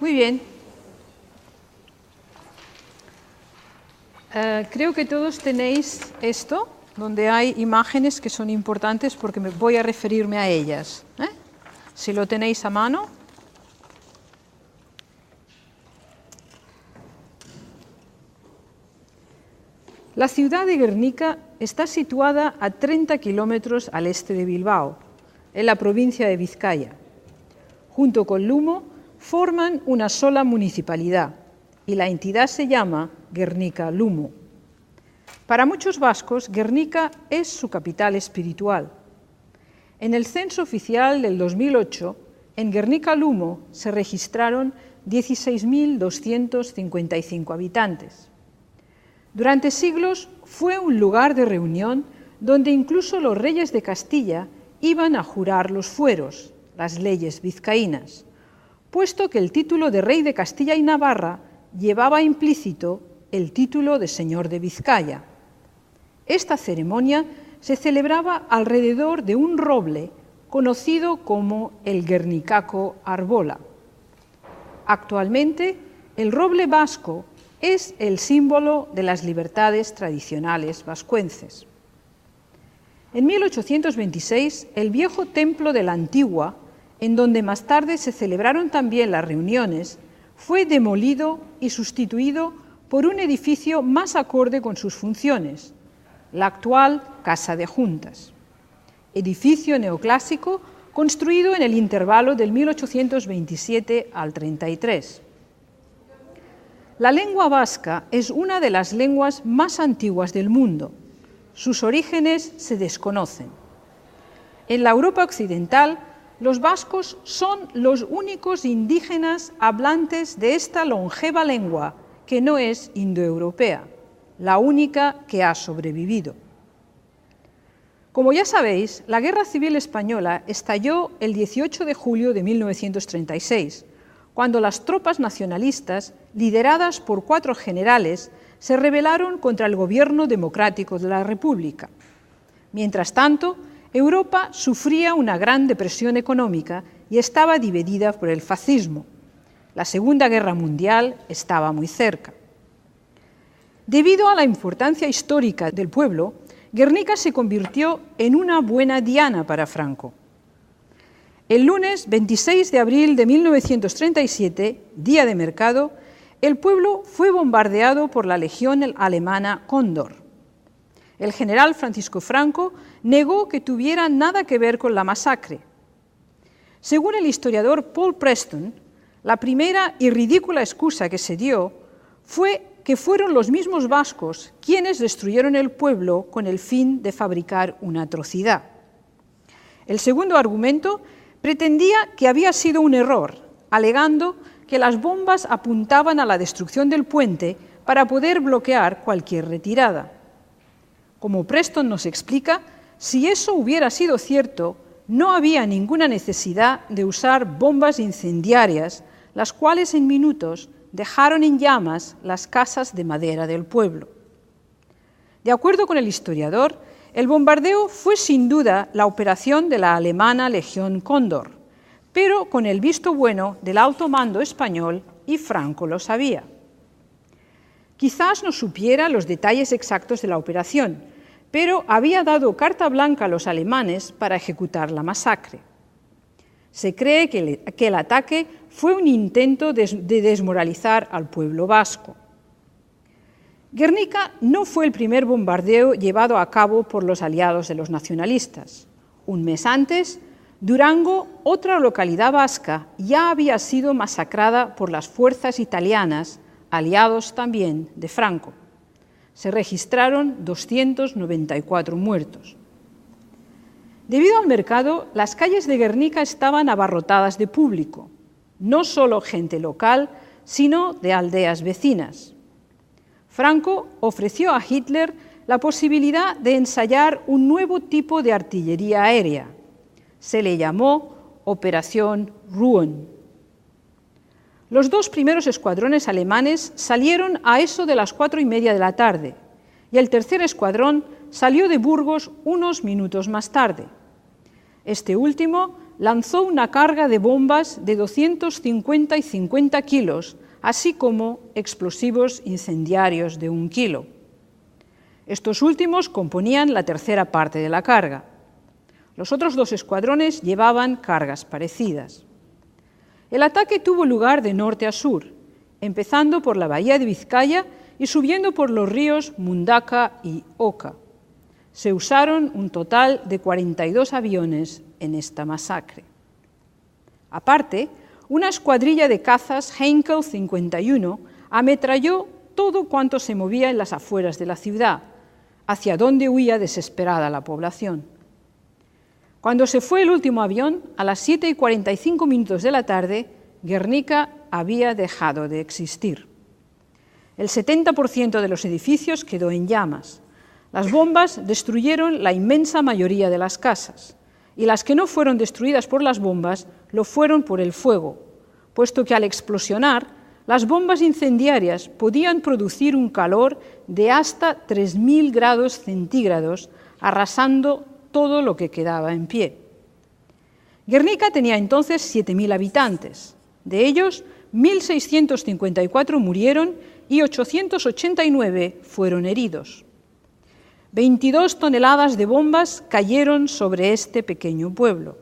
Muy bien. Creo que todos tenéis esto, donde hay imágenes que son importantes porque me voy a referirme a ellas. Si lo tenéis a mano. La ciudad de Guernica está situada a 30 kilómetros al este de Bilbao, en la provincia de Vizcaya. Junto con Lumo forman una sola municipalidad y la entidad se llama Gernika-Lumo. Para muchos vascos, Guernica es su capital espiritual. En el censo oficial del 2008, en Gernika-Lumo se registraron 16.255 habitantes. Durante siglos fue un lugar de reunión donde incluso los reyes de Castilla iban a jurar los fueros, las leyes vizcaínas, puesto que el título de rey de Castilla y Navarra llevaba implícito el título de señor de Vizcaya. Esta ceremonia se celebraba alrededor de un roble conocido como el Guernicaco Arbola. Actualmente, el roble vasco es el símbolo de las libertades tradicionales vascuences. En 1826, el viejo templo de la Antigua, en donde más tarde se celebraron también las reuniones, fue demolido y sustituido por un edificio más acorde con sus funciones, la actual Casa de Juntas, edificio neoclásico construido en el intervalo del 1827 al 33. La lengua vasca es una de las lenguas más antiguas del mundo. Sus orígenes se desconocen. En la Europa occidental, los vascos son los únicos indígenas hablantes de esta longeva lengua, que no es indoeuropea, la única que ha sobrevivido. Como ya sabéis, la Guerra Civil Española estalló el 18 de julio de 1936, cuando las tropas nacionalistas, lideradas por 4 generales, se rebelaron contra el gobierno democrático de la República. Mientras tanto, Europa sufría una gran depresión económica y estaba dividida por el fascismo. La Segunda Guerra Mundial estaba muy cerca. Debido a la importancia histórica del pueblo, Guernica se convirtió en una buena diana para Franco. El lunes 26 de abril de 1937, día de mercado, el pueblo fue bombardeado por la legión alemana Cóndor. El general Francisco Franco negó que tuviera nada que ver con la masacre. Según el historiador Paul Preston, la primera y ridícula excusa que se dio fue que fueron los mismos vascos quienes destruyeron el pueblo con el fin de fabricar una atrocidad. El segundo argumento pretendía que había sido un error, alegando que las bombas apuntaban a la destrucción del puente para poder bloquear cualquier retirada. Como Preston nos explica, si eso hubiera sido cierto, no había ninguna necesidad de usar bombas incendiarias, las cuales en minutos dejaron en llamas las casas de madera del pueblo. De acuerdo con el historiador, el bombardeo fue sin duda la operación de la alemana Legión Cóndor, pero con el visto bueno del alto mando español, y Franco lo sabía. Quizás no supiera los detalles exactos de la operación, pero había dado carta blanca a los alemanes para ejecutar la masacre. Se cree que el ataque fue un intento de desmoralizar al pueblo vasco. Guernica no fue el primer bombardeo llevado a cabo por los aliados de los nacionalistas. Un mes antes, Durango, otra localidad vasca, ya había sido masacrada por las fuerzas italianas, aliados también de Franco. Se registraron 294 muertos. Debido al mercado, las calles de Guernica estaban abarrotadas de público, no solo gente local, sino de aldeas vecinas. Franco ofreció a Hitler la posibilidad de ensayar un nuevo tipo de artillería aérea. Se le llamó Operación Ruhr. Los 2 primeros escuadrones alemanes salieron a eso de las 4:30 de la tarde y el tercer escuadrón salió de Burgos unos minutos más tarde. Este último lanzó una carga de bombas de 250 y 50 kilos, así como explosivos incendiarios de 1 kilo. Estos últimos componían la tercera parte de la carga. Los otros 2 escuadrones llevaban cargas parecidas. El ataque tuvo lugar de norte a sur, empezando por la bahía de Vizcaya y subiendo por los ríos Mundaka y Oka. Se usaron un total de 42 aviones en esta masacre. Aparte, una escuadrilla de cazas Heinkel 51 ametralló todo cuanto se movía en las afueras de la ciudad, hacia donde huía desesperada la población. Cuando se fue el último avión, a las 7:45 de la tarde, Guernica había dejado de existir. El 70% de los edificios quedó en llamas. Las bombas destruyeron la inmensa mayoría de las casas, y las que no fueron destruidas por las bombas lo fueron por el fuego, puesto que al explosionar, las bombas incendiarias podían producir un calor de hasta 3.000 grados centígrados, arrasando todo lo que quedaba en pie. Guernica tenía entonces 7.000 habitantes. De ellos, 1.654 murieron y 889 fueron heridos. 22 toneladas de bombas cayeron sobre este pequeño pueblo.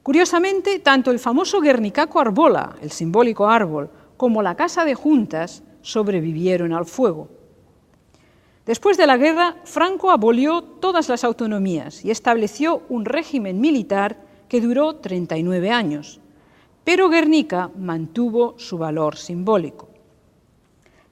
Curiosamente, tanto el famoso Guernicaco Arbola, el simbólico árbol, como la Casa de Juntas sobrevivieron al fuego. Después de la guerra, Franco abolió todas las autonomías y estableció un régimen militar que duró 39 años, pero Guernica mantuvo su valor simbólico.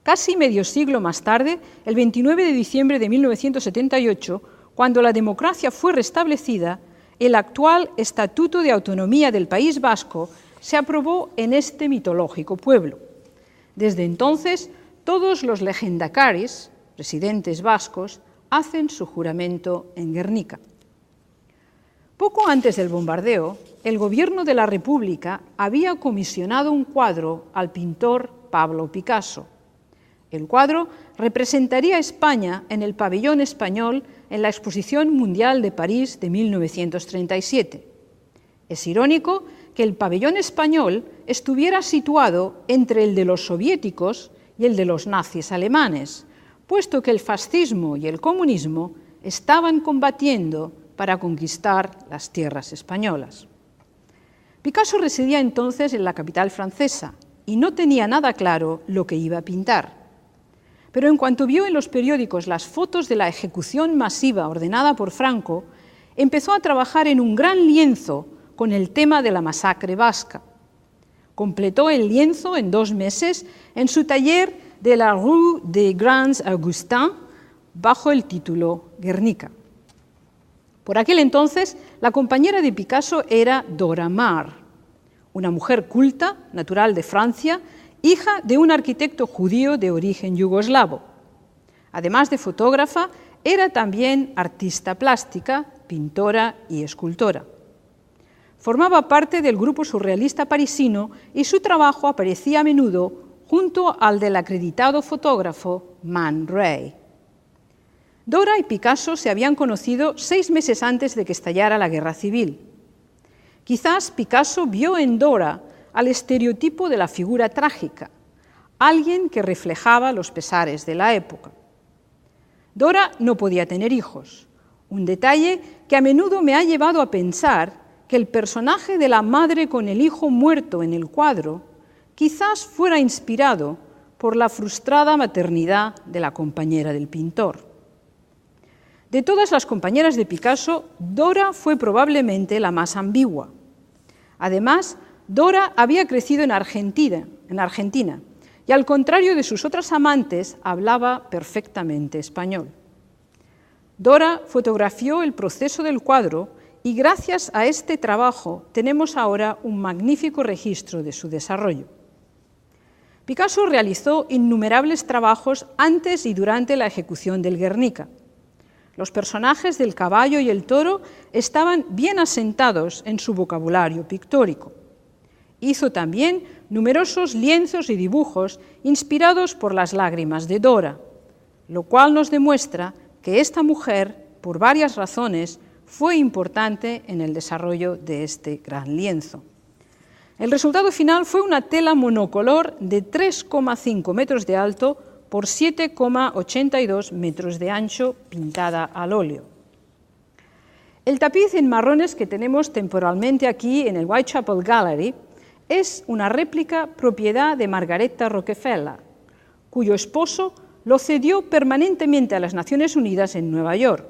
Casi medio siglo más tarde, el 29 de diciembre de 1978, cuando la democracia fue restablecida, el actual Estatuto de Autonomía del País Vasco se aprobó en este mitológico pueblo. Desde entonces, todos los lehendakaris, presidentes vascos, hacen su juramento en Guernica. Poco antes del bombardeo, el gobierno de la República había comisionado un cuadro al pintor Pablo Picasso. El cuadro representaría a España en el pabellón español en la Exposición Mundial de París de 1937. Es irónico que el pabellón español estuviera situado entre el de los soviéticos y el de los nazis alemanes, puesto que el fascismo y el comunismo estaban combatiendo para conquistar las tierras españolas. Picasso residía entonces en la capital francesa y no tenía nada claro lo que iba a pintar. Pero en cuanto vio en los periódicos las fotos de la ejecución masiva ordenada por Franco, empezó a trabajar en un gran lienzo con el tema de la masacre vasca. Completó el lienzo en 2 meses en su taller de la Rue des Grands Augustins, bajo el título Guernica. Por aquel entonces, la compañera de Picasso era Dora Maar, una mujer culta, natural de Francia, hija de un arquitecto judío de origen yugoslavo. Además de fotógrafa, era también artista plástica, pintora y escultora. Formaba parte del grupo surrealista parisino y su trabajo aparecía a menudo junto al del acreditado fotógrafo Man Ray. Dora y Picasso se habían conocido 6 meses antes de que estallara la guerra civil. Quizás Picasso vio en Dora al estereotipo de la figura trágica, alguien que reflejaba los pesares de la época. Dora no podía tener hijos, un detalle que a menudo me ha llevado a pensar que el personaje de la madre con el hijo muerto en el cuadro quizás fuera inspirado por la frustrada maternidad de la compañera del pintor. De todas las compañeras de Picasso, Dora fue probablemente la más ambigua. Además, Dora había crecido en Argentina, y al contrario de sus otras amantes, hablaba perfectamente español. Dora fotografió el proceso del cuadro y gracias a este trabajo tenemos ahora un magnífico registro de su desarrollo. Picasso realizó innumerables trabajos antes y durante la ejecución del Guernica. Los personajes del caballo y el toro estaban bien asentados en su vocabulario pictórico. Hizo también numerosos lienzos y dibujos inspirados por las lágrimas de Dora, lo cual nos demuestra que esta mujer, por varias razones, fue importante en el desarrollo de este gran lienzo. El resultado final fue una tela monocolor de 3,5 metros de alto por 7,82 metros de ancho, pintada al óleo. El tapiz en marrones que tenemos temporalmente aquí en el Whitechapel Gallery es una réplica propiedad de Margaretta Rockefeller, cuyo esposo lo cedió permanentemente a las Naciones Unidas en Nueva York.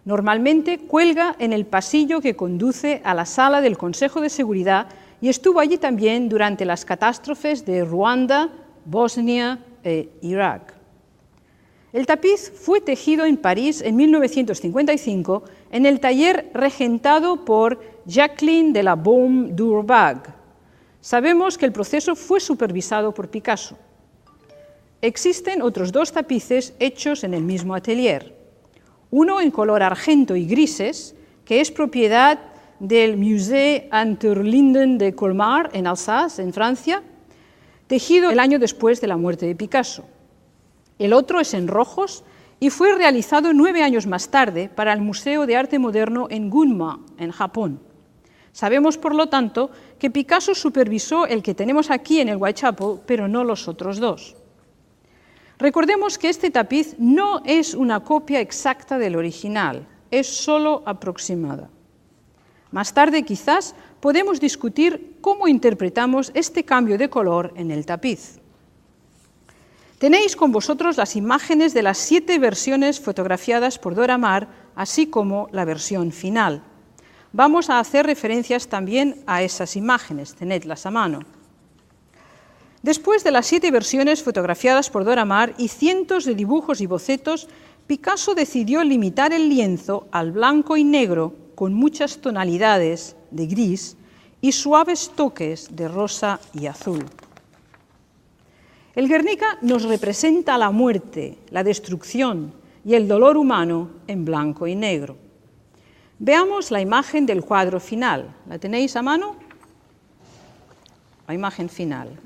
Normalmente cuelga en el pasillo que conduce a la sala del Consejo de Seguridad y estuvo allí también durante las catástrofes de Ruanda, Bosnia e Irak. El tapiz fue tejido en París en 1955 en el taller regentado por Jacqueline de la Baume d'Urbag. Sabemos que el proceso fue supervisado por Picasso. Existen otros 2 tapices hechos en el mismo atelier. Uno en color argento y grises, que es propiedad del Musée Interlinden de Colmar, en Alsace, en Francia, tejido el año después de la muerte de Picasso. El otro es en rojos y fue realizado 9 años más tarde para el Museo de Arte Moderno en Gunma, en Japón. Sabemos, por lo tanto, que Picasso supervisó el que tenemos aquí en el Whitechapel, pero no los otros 2. Recordemos que este tapiz no es una copia exacta del original, es solo aproximada. Más tarde, quizás, podemos discutir cómo interpretamos este cambio de color en el tapiz. Tenéis con vosotros las imágenes de las 7 versiones fotografiadas por Dora Maar, así como la versión final. Vamos a hacer referencias también a esas imágenes, tenedlas a mano. Después de las 7 versiones fotografiadas por Dora Maar y cientos de dibujos y bocetos, Picasso decidió limitar el lienzo al blanco y negro con muchas tonalidades de gris y suaves toques de rosa y azul. El Guernica nos representa la muerte, la destrucción y el dolor humano en blanco y negro. Veamos la imagen del cuadro final. ¿La tenéis a mano? La imagen final.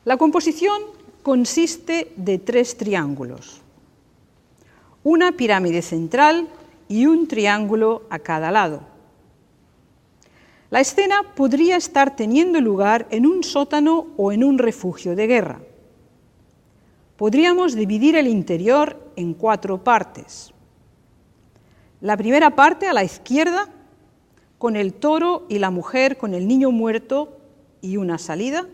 La composición consiste de 3 triángulos, una pirámide central y un triángulo a cada lado. La escena podría estar teniendo lugar en un sótano o en un refugio de guerra. Podríamos dividir el interior en 4 partes. La primera parte a la izquierda, con el toro y la mujer con el niño muerto y una salida.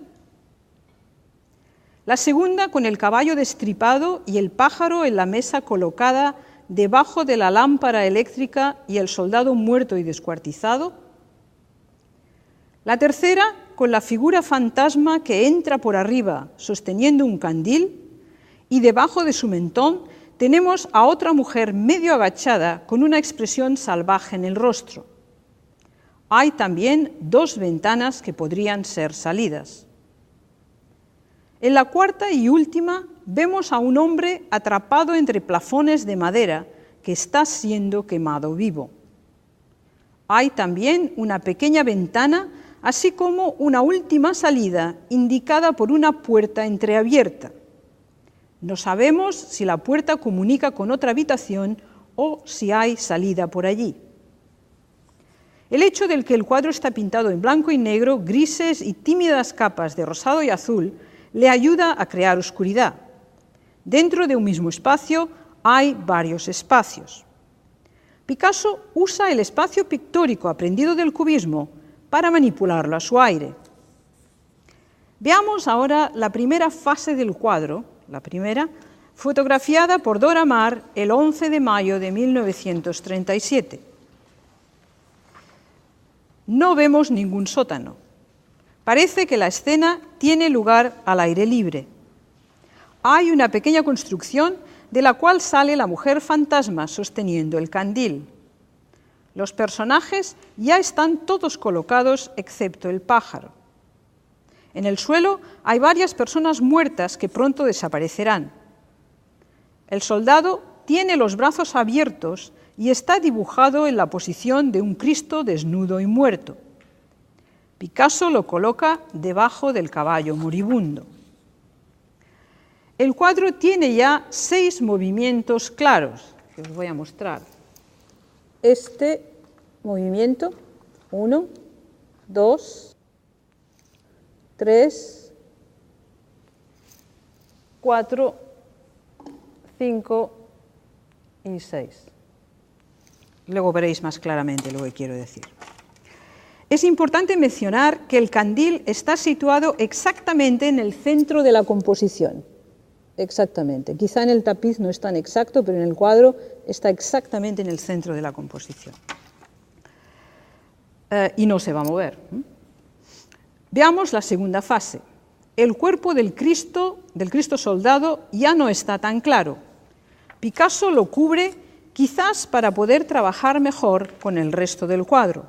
La segunda con el caballo destripado y el pájaro en la mesa colocada debajo de la lámpara eléctrica y el soldado muerto y descuartizado. La tercera con la figura fantasma que entra por arriba sosteniendo un candil y debajo de su mentón tenemos a otra mujer medio agachada con una expresión salvaje en el rostro. Hay también 2 ventanas que podrían ser salidas. En la cuarta y última vemos a un hombre atrapado entre plafones de madera que está siendo quemado vivo. Hay también una pequeña ventana, así como una última salida indicada por una puerta entreabierta. No sabemos si la puerta comunica con otra habitación o si hay salida por allí. El hecho de que el cuadro está pintado en blanco y negro, grises y tímidas capas de rosado y azul le ayuda a crear oscuridad. Dentro de un mismo espacio hay varios espacios. Picasso usa el espacio pictórico aprendido del cubismo para manipularlo a su aire. Veamos ahora la primera fase del cuadro, la primera, fotografiada por Dora Maar el 11 de mayo de 1937. No vemos ningún sótano. Parece que la escena tiene lugar al aire libre. Hay una pequeña construcción de la cual sale la mujer fantasma sosteniendo el candil. Los personajes ya están todos colocados excepto el pájaro. En el suelo hay varias personas muertas que pronto desaparecerán. El soldado tiene los brazos abiertos y está dibujado en la posición de un Cristo desnudo y muerto. Picasso lo coloca debajo del caballo moribundo. El cuadro tiene ya 6 movimientos claros. que os voy a mostrar este movimiento, 1, 2, 3, 4, 5 y 6. Luego veréis más claramente lo que quiero decir. Es importante mencionar que el candil está situado exactamente en el centro de la composición. Exactamente. Quizá en el tapiz no es tan exacto, pero en el cuadro está exactamente en el centro de la composición. Y no se va a mover. Veamos la segunda fase. El cuerpo del Cristo soldado ya no está tan claro. Picasso lo cubre quizás para poder trabajar mejor con el resto del cuadro.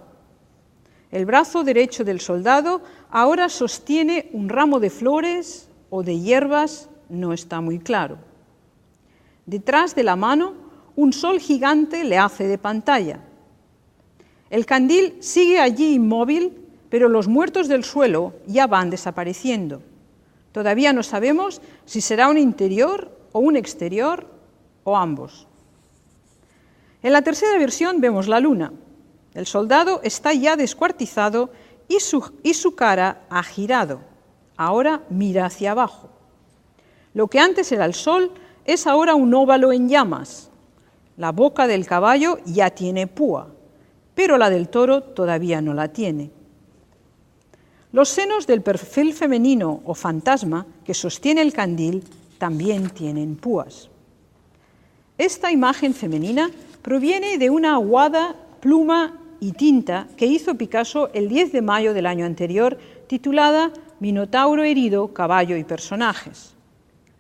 El brazo derecho del soldado ahora sostiene un ramo de flores o de hierbas, no está muy claro. Detrás de la mano, un sol gigante le hace de pantalla. El candil sigue allí inmóvil, pero los muertos del suelo ya van desapareciendo. Todavía no sabemos si será un interior o un exterior o ambos. En la tercera versión vemos la luna. El soldado está ya descuartizado y su cara ha girado. Ahora mira hacia abajo. Lo que antes era el sol es ahora un óvalo en llamas. La boca del caballo ya tiene púa, pero la del toro todavía no la tiene. Los senos del perfil femenino o fantasma que sostiene el candil también tienen púas. Esta imagen femenina proviene de una aguada pluma y tinta que hizo Picasso el 10 de mayo del año anterior, titulada Minotauro herido, caballo y personajes.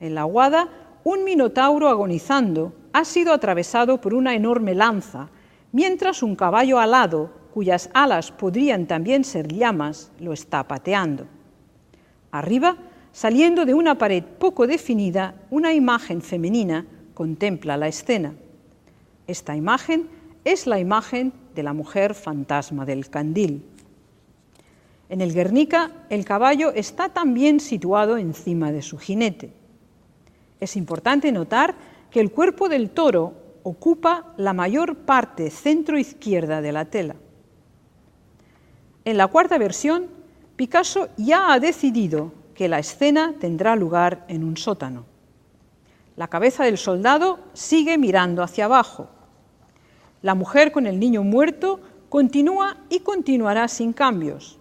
En la aguada, un minotauro agonizando ha sido atravesado por una enorme lanza, mientras un caballo alado, cuyas alas podrían también ser llamas, lo está pateando. Arriba, saliendo de una pared poco definida, una imagen femenina contempla la escena. Esta imagen es la imagen de la mujer fantasma del candil. En el Guernica, el caballo está también situado encima de su jinete. Es importante notar que el cuerpo del toro ocupa la mayor parte centro-izquierda de la tela. En la cuarta versión, Picasso ya ha decidido que la escena tendrá lugar en un sótano. La cabeza del soldado sigue mirando hacia abajo. La mujer con el niño muerto continúa y continuará sin cambios,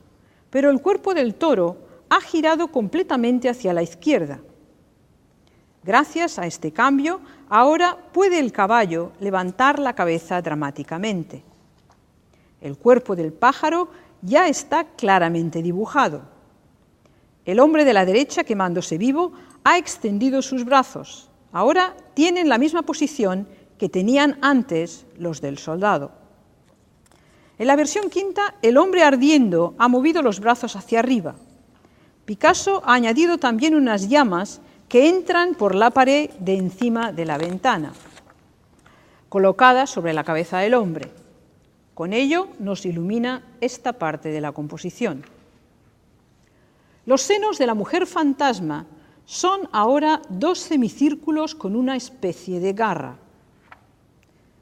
pero el cuerpo del toro ha girado completamente hacia la izquierda. Gracias a este cambio, ahora puede el caballo levantar la cabeza dramáticamente. El cuerpo del pájaro ya está claramente dibujado. El hombre de la derecha, quemándose vivo, ha extendido sus brazos. Ahora tienen la misma posición que tenían antes los del soldado. En la versión quinta, el hombre ardiendo ha movido los brazos hacia arriba. Picasso ha añadido también unas llamas que entran por la pared de encima de la ventana, colocadas sobre la cabeza del hombre. Con ello nos ilumina esta parte de la composición. Los senos de la mujer fantasma son ahora dos semicírculos con una especie de garra.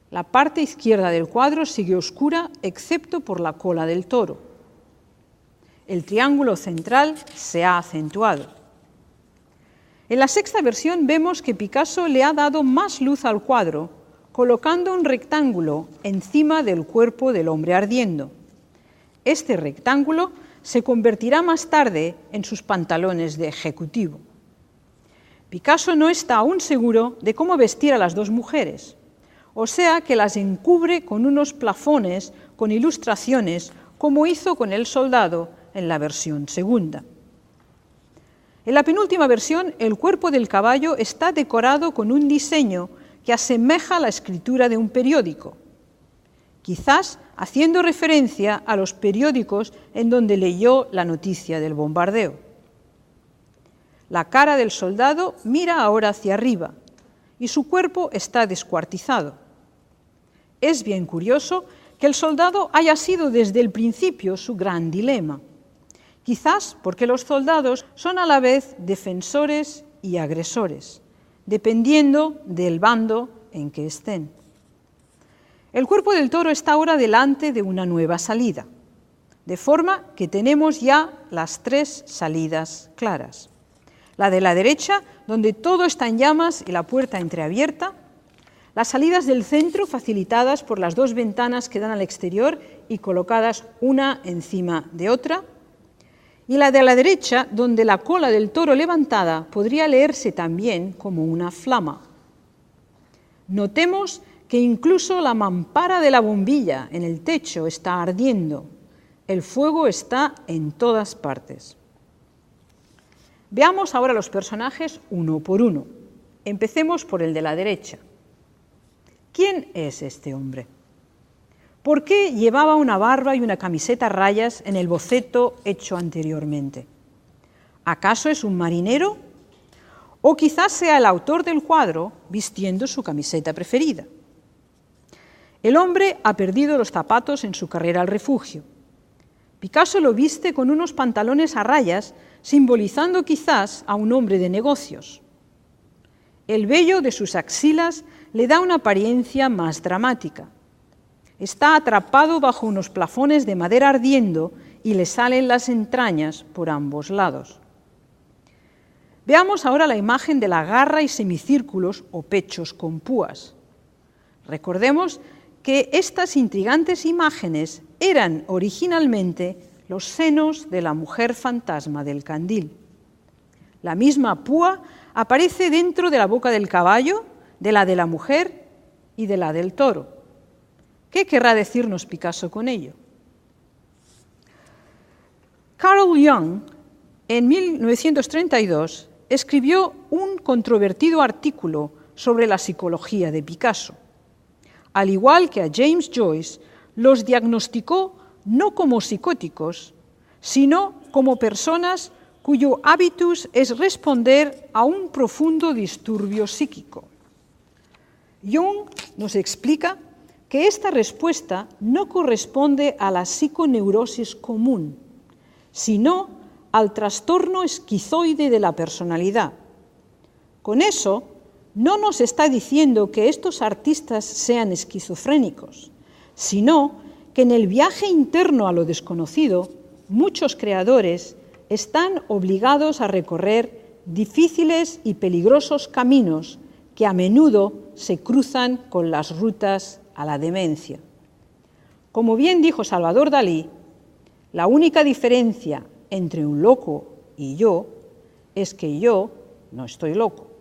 La parte izquierda del cuadro sigue oscura, excepto por la cola del toro. El triángulo central se ha acentuado. En la sexta versión vemos que Picasso le ha dado más luz al cuadro, colocando un rectángulo encima del cuerpo del hombre ardiendo. Este rectángulo se convertirá más tarde en sus pantalones de ejecutivo. Picasso no está aún seguro de cómo vestir a las dos mujeres, o sea que las encubre con unos plafones con ilustraciones, como hizo con el soldado en la versión segunda. En la penúltima versión, el cuerpo del caballo está decorado con un diseño que asemeja la escritura de un periódico, quizás haciendo referencia a los periódicos en donde leyó la noticia del bombardeo. La cara del soldado mira ahora hacia arriba y su cuerpo está descuartizado. Es bien curioso que el soldado haya sido desde el principio su gran dilema, quizás porque los soldados son a la vez defensores y agresores, dependiendo del bando en que estén. El cuerpo del toro está ahora delante de una nueva salida, de forma que tenemos ya las tres salidas claras. La de la derecha, donde todo está en llamas y la puerta entreabierta, las salidas del centro facilitadas por las dos ventanas que dan al exterior y colocadas una encima de otra, y la de la derecha, donde la cola del toro levantada podría leerse también como una flama. Notemos que incluso la mampara de la bombilla en el techo está ardiendo. El fuego está en todas partes. Veamos ahora los personajes uno por uno. Empecemos por el de la derecha. ¿Quién es este hombre? ¿Por qué llevaba una barba y una camiseta a rayas en el boceto hecho anteriormente? ¿Acaso es un marinero? O quizás sea el autor del cuadro vistiendo su camiseta preferida. El hombre ha perdido los zapatos en su carrera al refugio. Picasso lo viste con unos pantalones a rayas, simbolizando quizás a un hombre de negocios. El vello de sus axilas le da una apariencia más dramática. Está atrapado bajo unos plafones de madera ardiendo y le salen las entrañas por ambos lados. Veamos ahora la imagen de la garra y semicírculos o pechos con púas. Recordemos que estas intrigantes imágenes eran originalmente los senos de la mujer fantasma del candil. La misma púa aparece dentro de la boca del caballo, de la mujer y de la del toro. ¿Qué querrá decirnos Picasso con ello? Carl Jung, en 1932, escribió un controvertido artículo sobre la psicología de Picasso. Al igual que a James Joyce, los diagnosticó no como psicóticos, sino como personas cuyo hábitus es responder a un profundo disturbio psíquico. Jung nos explica que esta respuesta no corresponde a la psiconeurosis común, sino al trastorno esquizoide de la personalidad. Con eso, no nos está diciendo que estos artistas sean esquizofrénicos, sino que en el viaje interno a lo desconocido, muchos creadores están obligados a recorrer difíciles y peligrosos caminos que a menudo se cruzan con las rutas a la demencia. Como bien dijo Salvador Dalí, la única diferencia entre un loco y yo es que yo no estoy loco.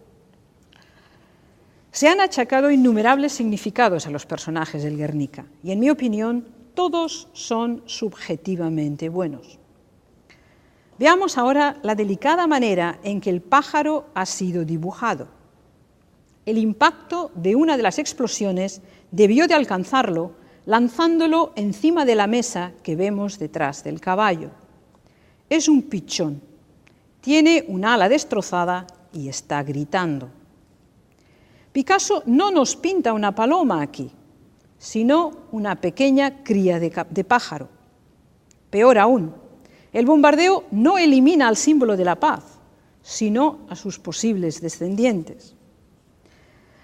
Se han achacado innumerables significados a los personajes del Guernica y, en mi opinión, todos son subjetivamente buenos. Veamos ahora la delicada manera en que el pájaro ha sido dibujado. El impacto de una de las explosiones debió de alcanzarlo lanzándolo encima de la mesa que vemos detrás del caballo. Es un pichón, tiene un ala destrozada y está gritando. Picasso no nos pinta una paloma aquí, sino una pequeña cría de pájaro. Peor aún, el bombardeo no elimina al símbolo de la paz, sino a sus posibles descendientes.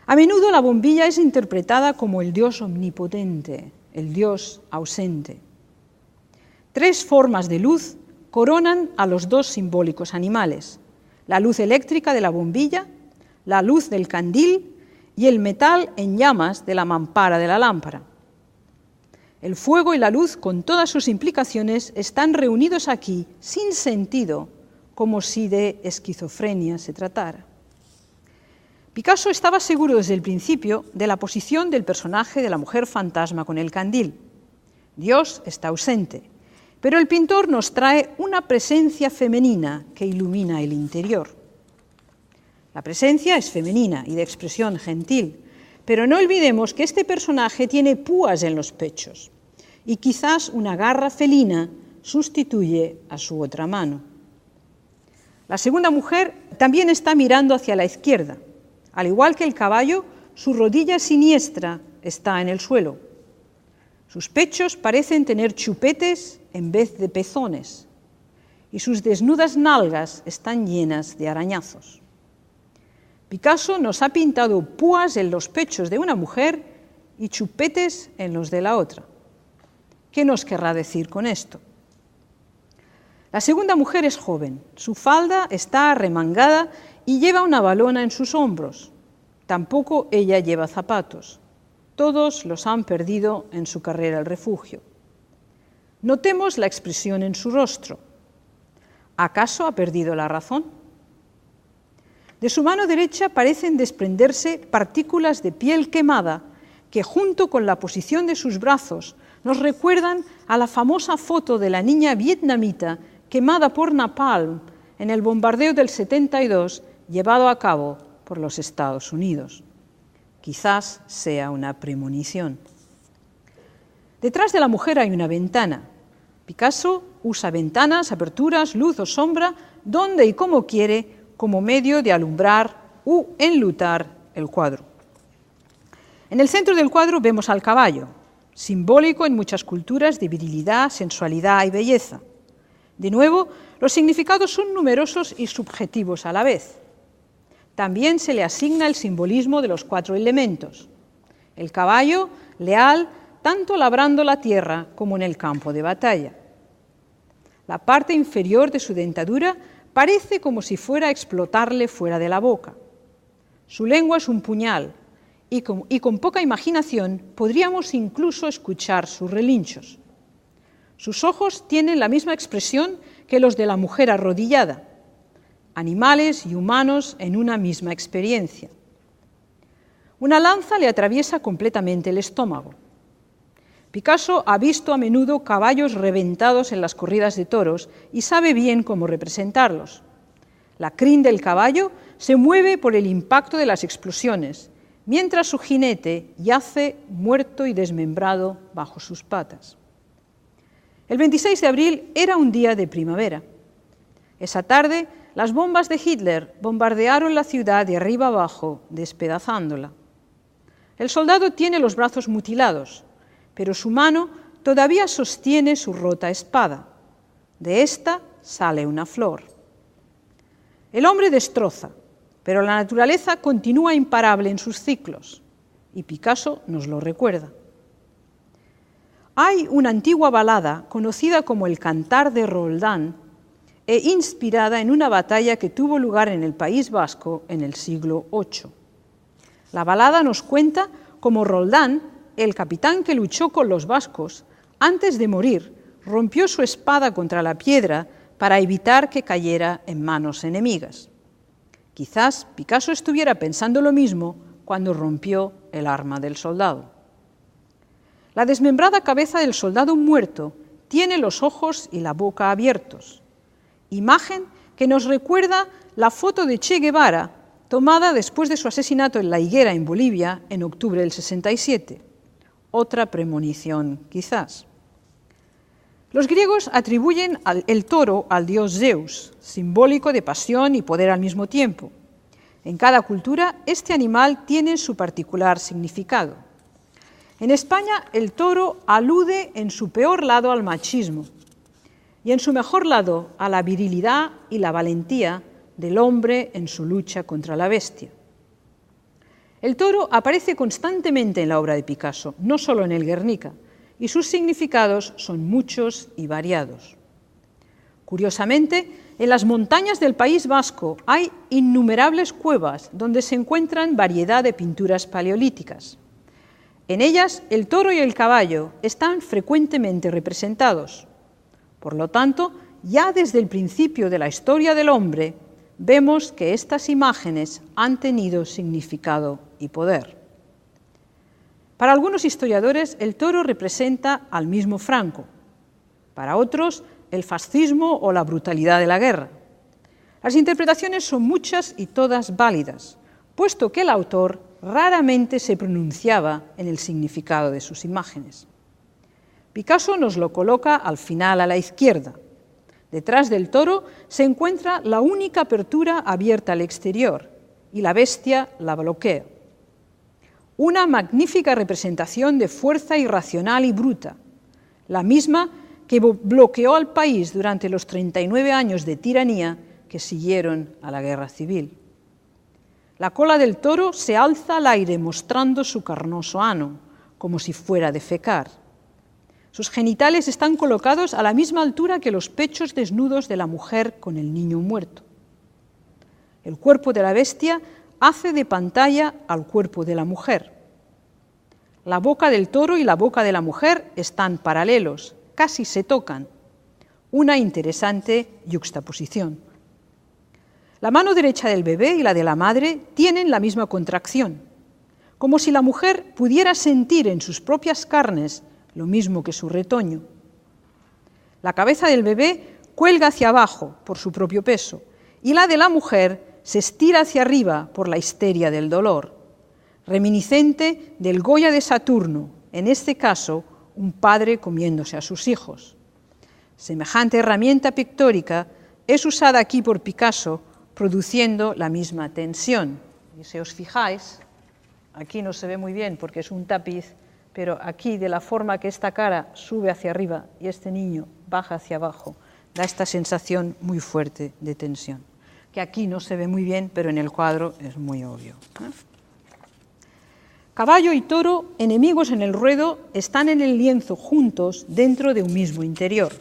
A menudo la bombilla es interpretada como el Dios omnipotente, el Dios ausente. Tres formas de luz coronan a los dos simbólicos animales: la luz eléctrica de la bombilla, la luz del candil y el metal en llamas de la mampara de la lámpara. El fuego y la luz, con todas sus implicaciones, están reunidos aquí sin sentido, como si de esquizofrenia se tratara. Picasso estaba seguro desde el principio de la posición del personaje de la mujer fantasma con el candil. Dios está ausente, pero el pintor nos trae una presencia femenina que ilumina el interior. La presencia es femenina y de expresión gentil, pero no olvidemos que este personaje tiene púas en los pechos y quizás una garra felina sustituye a su otra mano. La segunda mujer también está mirando hacia la izquierda. Al igual que el caballo, su rodilla siniestra está en el suelo. Sus pechos parecen tener chupetes en vez de pezones y sus desnudas nalgas están llenas de arañazos. Picasso nos ha pintado púas en los pechos de una mujer y chupetes en los de la otra. ¿Qué nos querrá decir con esto? La segunda mujer es joven, su falda está arremangada y lleva una valona en sus hombros. Tampoco ella lleva zapatos. Todos los han perdido en su carrera al refugio. Notemos la expresión en su rostro. ¿Acaso ha perdido la razón? De su mano derecha parecen desprenderse partículas de piel quemada que, junto con la posición de sus brazos, nos recuerdan a la famosa foto de la niña vietnamita quemada por napalm en el bombardeo del 72 llevado a cabo por los Estados Unidos. Quizás sea una premonición. Detrás de la mujer hay una ventana. Picasso usa ventanas, aperturas, luz o sombra, donde y como quiere, como medio de alumbrar u enlutar el cuadro. En el centro del cuadro vemos al caballo, simbólico en muchas culturas de virilidad, sensualidad y belleza. De nuevo, los significados son numerosos y subjetivos a la vez. También se le asigna el simbolismo de los 4 elementos. El caballo, leal, tanto labrando la tierra como en el campo de batalla. La parte inferior de su dentadura parece como si fuera a explotarle fuera de la boca. Su lengua es un puñal y con poca imaginación podríamos incluso escuchar sus relinchos. Sus ojos tienen la misma expresión que los de la mujer arrodillada, animales y humanos en una misma experiencia. Una lanza le atraviesa completamente el estómago. Picasso ha visto a menudo caballos reventados en las corridas de toros y sabe bien cómo representarlos. La crin del caballo se mueve por el impacto de las explosiones, mientras su jinete yace muerto y desmembrado bajo sus patas. El 26 de abril era un día de primavera. Esa tarde, las bombas de Hitler bombardearon la ciudad de arriba abajo, despedazándola. El soldado tiene los brazos mutilados, pero su mano todavía sostiene su rota espada. De esta sale una flor. El hombre destroza, pero la naturaleza continúa imparable en sus ciclos, y Picasso nos lo recuerda. Hay una antigua balada conocida como el Cantar de Roldán e inspirada en una batalla que tuvo lugar en el País Vasco en el siglo VIII. La balada nos cuenta cómo Roldán, el capitán que luchó con los vascos, antes de morir, rompió su espada contra la piedra para evitar que cayera en manos enemigas. Quizás Picasso estuviera pensando lo mismo cuando rompió el arma del soldado. La desmembrada cabeza del soldado muerto tiene los ojos y la boca abiertos, imagen que nos recuerda la foto de Che Guevara tomada después de su asesinato en La Higuera, en Bolivia, en octubre del 67. Otra premonición, quizás. Los griegos atribuyen el toro al dios Zeus, simbólico de pasión y poder al mismo tiempo. En cada cultura, este animal tiene su particular significado. En España, el toro alude en su peor lado al machismo y en su mejor lado a la virilidad y la valentía del hombre en su lucha contra la bestia. El toro aparece constantemente en la obra de Picasso, no solo en el Guernica, y sus significados son muchos y variados. Curiosamente, en las montañas del País Vasco hay innumerables cuevas donde se encuentran variedad de pinturas paleolíticas. En ellas, el toro y el caballo están frecuentemente representados. Por lo tanto, ya desde el principio de la historia del hombre, vemos que estas imágenes han tenido significado y poder. Para algunos historiadores, el toro representa al mismo Franco. Para otros, el fascismo o la brutalidad de la guerra. Las interpretaciones son muchas y todas válidas, puesto que el autor raramente se pronunciaba en el significado de sus imágenes. Picasso nos lo coloca al final a la izquierda. Detrás del toro se encuentra la única apertura abierta al exterior y la bestia la bloquea. Una magnífica representación de fuerza irracional y bruta, la misma que bloqueó al país durante los 39 años de tiranía que siguieron a la guerra civil. La cola del toro se alza al aire mostrando su carnoso ano, como si fuera a defecar. Sus genitales están colocados a la misma altura que los pechos desnudos de la mujer con el niño muerto. El cuerpo de la bestia hace de pantalla al cuerpo de la mujer. La boca del toro y la boca de la mujer están paralelos, casi se tocan. Una interesante yuxtaposición. La mano derecha del bebé y la de la madre tienen la misma contracción, como si la mujer pudiera sentir en sus propias carnes lo mismo que su retoño. La cabeza del bebé cuelga hacia abajo por su propio peso y la de la mujer se estira hacia arriba por la histeria del dolor, reminiscente del Goya de Saturno, en este caso un padre comiéndose a sus hijos. Semejante herramienta pictórica es usada aquí por Picasso, produciendo la misma tensión. Y si os fijáis, aquí no se ve muy bien porque es un tapiz, pero aquí, de la forma que esta cara sube hacia arriba y este niño baja hacia abajo, da esta sensación muy fuerte de tensión, que aquí no se ve muy bien, pero en el cuadro es muy obvio. Caballo y toro, enemigos en el ruedo, están en el lienzo juntos dentro de un mismo interior.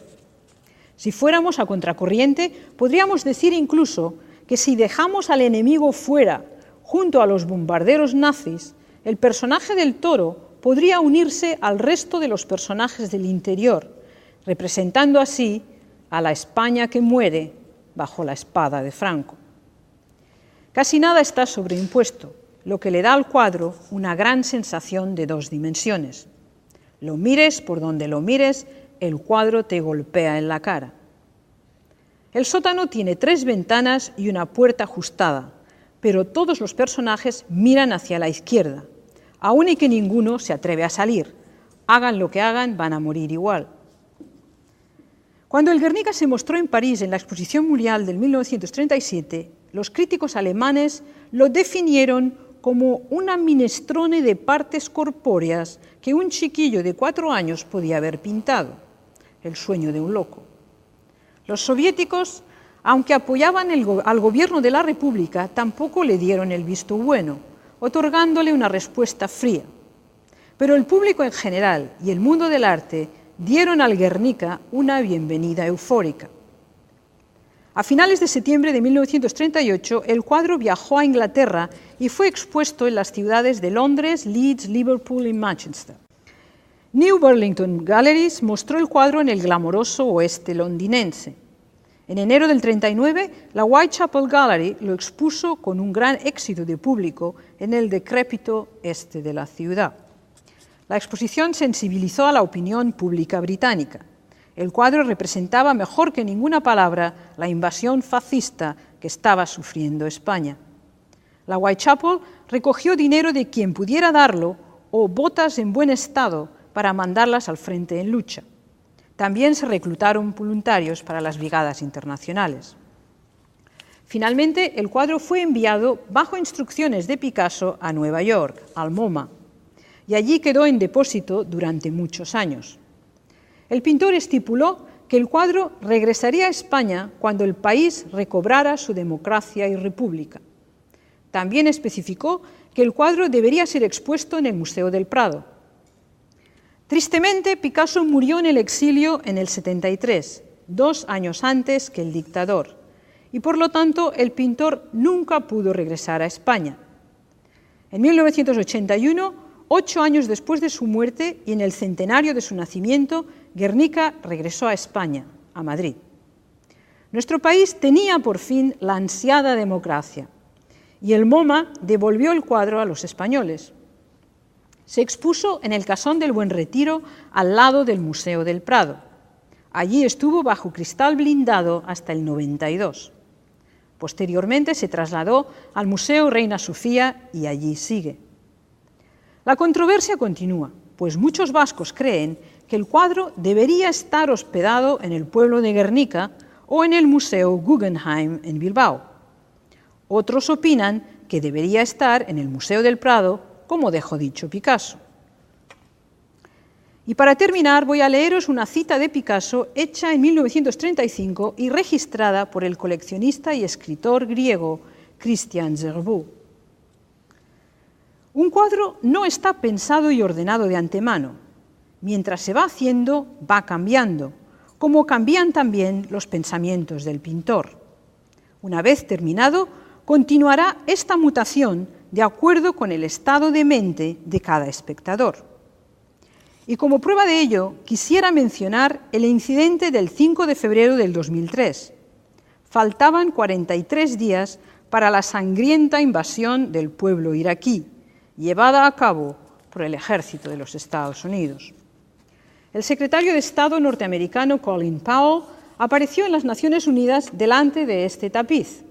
Si fuéramos a contracorriente, podríamos decir incluso que si dejamos al enemigo fuera, junto a los bombarderos nazis, el personaje del toro podría unirse al resto de los personajes del interior, representando así a la España que muere bajo la espada de Franco. Casi nada está sobreimpuesto, lo que le da al cuadro una gran sensación de dos dimensiones. Lo mires por donde lo mires, el cuadro te golpea en la cara. El sótano tiene 3 ventanas y una puerta ajustada, pero todos los personajes miran hacia la izquierda, aun y que ninguno se atreve a salir. Hagan lo que hagan, van a morir igual. Cuando el Guernica se mostró en París en la Exposición Mundial del 1937, los críticos alemanes lo definieron como una minestrone de partes corpóreas que un chiquillo de 4 años podía haber pintado, el sueño de un loco. Los soviéticos, aunque apoyaban al gobierno de la República, tampoco le dieron el visto bueno, otorgándole una respuesta fría. Pero el público en general y el mundo del arte dieron al Guernica una bienvenida eufórica. A finales de septiembre de 1938, el cuadro viajó a Inglaterra y fue expuesto en las ciudades de Londres, Leeds, Liverpool y Manchester. New Burlington Galleries mostró el cuadro en el glamoroso oeste londinense. En enero del 39, la Whitechapel Gallery lo expuso con un gran éxito de público en el decrépito este de la ciudad. La exposición sensibilizó a la opinión pública británica. El cuadro representaba mejor que ninguna palabra la invasión fascista que estaba sufriendo España. La Whitechapel recogió dinero de quien pudiera darlo o botas en buen estado para mandarlas al frente en lucha. También se reclutaron voluntarios para las brigadas internacionales. Finalmente, el cuadro fue enviado bajo instrucciones de Picasso a Nueva York, al MoMA, y allí quedó en depósito durante muchos años. El pintor estipuló que el cuadro regresaría a España cuando el país recobrara su democracia y república. También especificó que el cuadro debería ser expuesto en el Museo del Prado. Tristemente, Picasso murió en el exilio en el 73, 2 años antes que el dictador, y por lo tanto el pintor nunca pudo regresar a España. En 1981, 8 años después de su muerte y en el centenario de su nacimiento, Guernica regresó a España, a Madrid. Nuestro país tenía por fin la ansiada democracia y el MoMA devolvió el cuadro a los españoles. Se expuso en el Casón del Buen Retiro, al lado del Museo del Prado. Allí estuvo bajo cristal blindado hasta el 92. Posteriormente se trasladó al Museo Reina Sofía y allí sigue. La controversia continúa, pues muchos vascos creen que el cuadro debería estar hospedado en el pueblo de Guernica o en el Museo Guggenheim en Bilbao. Otros opinan que debería estar en el Museo del Prado, como dejó dicho Picasso. Y para terminar, voy a leeros una cita de Picasso hecha en 1935 y registrada por el coleccionista y escritor griego Christian Zerbo. Un cuadro no está pensado y ordenado de antemano. Mientras se va haciendo, va cambiando, como cambian también los pensamientos del pintor. Una vez terminado, continuará esta mutación de acuerdo con el estado de mente de cada espectador. Y como prueba de ello, quisiera mencionar el incidente del 5 de febrero del 2003. Faltaban 43 días para la sangrienta invasión del pueblo iraquí, llevada a cabo por el ejército de los Estados Unidos. El secretario de Estado norteamericano Colin Powell apareció en las Naciones Unidas delante de este tapiz.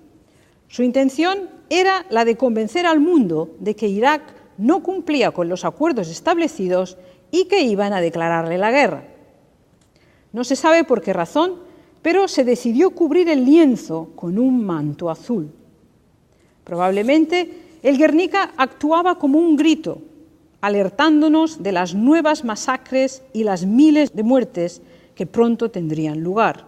Su intención era la de convencer al mundo de que Irak no cumplía con los acuerdos establecidos y que iban a declararle la guerra. No se sabe por qué razón, pero se decidió cubrir el lienzo con un manto azul. Probablemente el Guernica actuaba como un grito, alertándonos de las nuevas masacres y las miles de muertes que pronto tendrían lugar.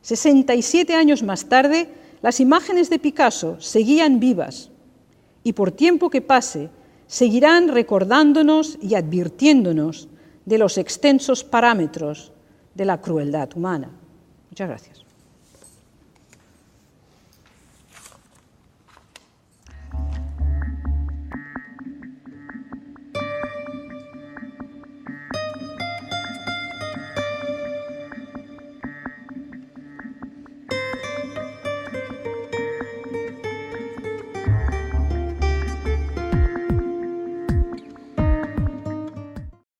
67 años más tarde, las imágenes de Picasso seguían vivas y por tiempo que pase seguirán recordándonos y advirtiéndonos de los extensos parámetros de la crueldad humana. Muchas gracias.